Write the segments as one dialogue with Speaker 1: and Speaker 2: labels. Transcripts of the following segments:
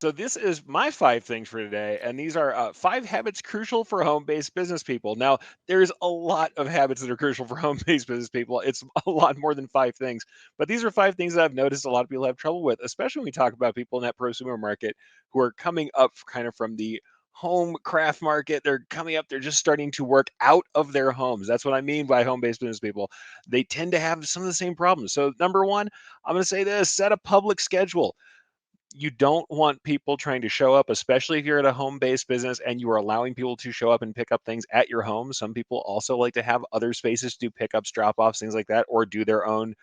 Speaker 1: So this is my 5 things for today, and these are 5 habits crucial for home-based business people. Now, there's a lot of habits that are crucial for home-based business people. It's a lot more than 5 things, but these are 5 things that I've noticed a lot of people have trouble with, especially when we talk about people in that prosumer market who are coming up kind of from the home craft market. They're coming up, they're just starting to work out of their homes. That's what I mean by home-based business people. They tend to have some of the same problems. So number one, I'm going to say this: set a public schedule. You don't want people trying to show up, especially if you're at a home-based business and you are allowing people to show up and pick up things at your home. Some people also like to have other spaces to do pickups, drop-offs, things like that, or do their own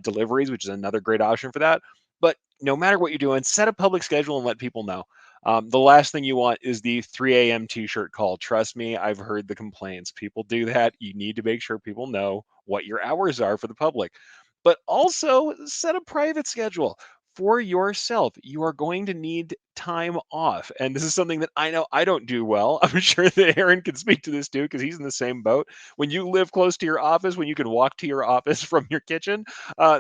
Speaker 1: deliveries, which is another great option for that. But no matter what you're doing, set a public schedule and let people know. The last thing you want is the 3 a.m. t-shirt call. Trust me, I've heard the complaints. People do that. You need to make sure people know what your hours are for the public. But also set a private schedule for yourself. You are going to need time off. And this is something that I know I don't do well. I'm sure that Aaron can speak to this too, because he's in the same boat. When you live close to your office, when you can walk to your office from your kitchen,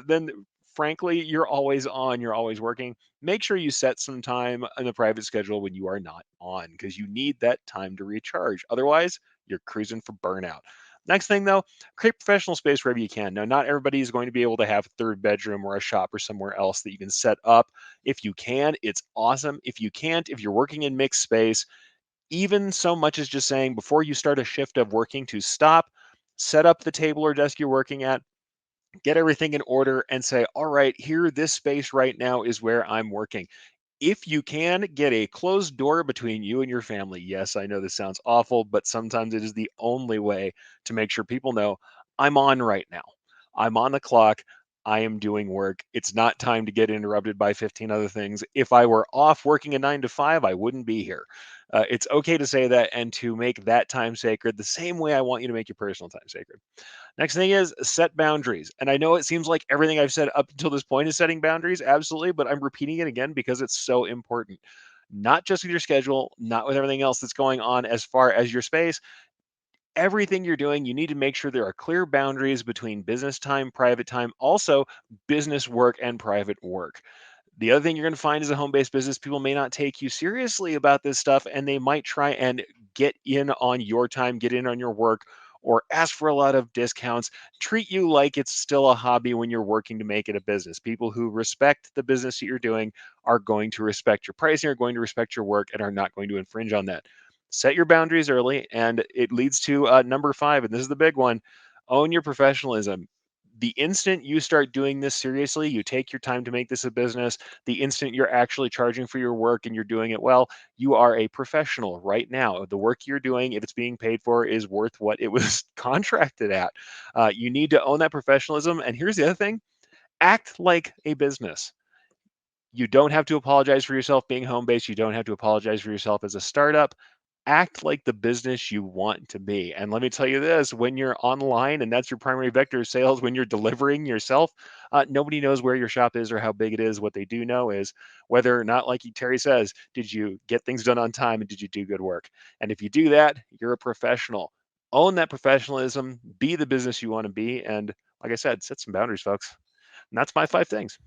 Speaker 1: then frankly, you're always on, you're always working. Make sure you set some time in the private schedule when you are not on, because you need that time to recharge. Otherwise, you're cruising for burnout. Next thing though, create professional space wherever you can. Now, not everybody is going to be able to have a third bedroom or a shop or somewhere else that you can set up. If you can, it's awesome. If you can't, if you're working in mixed space, even so much as just saying before you start a shift of working to stop, set up the table or desk you're working at, get everything in order, and say, all right, here, this space right now is where I'm working. If you can, get a closed door between you and your family. Yes, I know this sounds awful, but sometimes it is the only way to make sure people know I'm on right now. I'm on the clock. I am doing work. It's not time to get interrupted by 15 other things. If I were off working a 9 to 5, I wouldn't be here. It's okay to say that and to make that time sacred the same way I want you to make your personal time sacred. Next thing is set boundaries. And I know it seems like everything I've said up until this point is setting boundaries, absolutely, but I'm repeating it again because it's so important. Not just with your schedule, not with everything else that's going on as far as your space. Everything you're doing, you need to make sure there are clear boundaries between business time, private time, also business work and private work. The other thing you're going to find is a home based business, people may not take you seriously about this stuff and they might try and get in on your time, get in on your work, or ask for a lot of discounts, treat you like it's still a hobby when you're working to make it a business. People who respect the business that you're doing are going to respect your pricing, are going to respect your work, and are not going to infringe on that. Set your boundaries early, and it leads to number 5, and this is the big one: own your professionalism. The instant you start doing this seriously, you take your time to make this a business, the instant you're actually charging for your work and you're doing it well, you are a professional right now. The work you're doing, if it's being paid for, is worth what it was contracted at. You need to own that professionalism. And here's the other thing: act like a business. You don't have to apologize for yourself being home based. You don't have to apologize for yourself as a startup. Act like the business you want to be. And let me tell you this: when you're online and that's your primary vector of sales, when you're delivering yourself, nobody knows where your shop is or how big it is. What they do know is whether or not, like Terry says, did you get things done on time and did you do good work? And if you do that, you're a professional. Own that professionalism, be the business you want to be. And like I said, set some boundaries, folks. And that's my 5 things.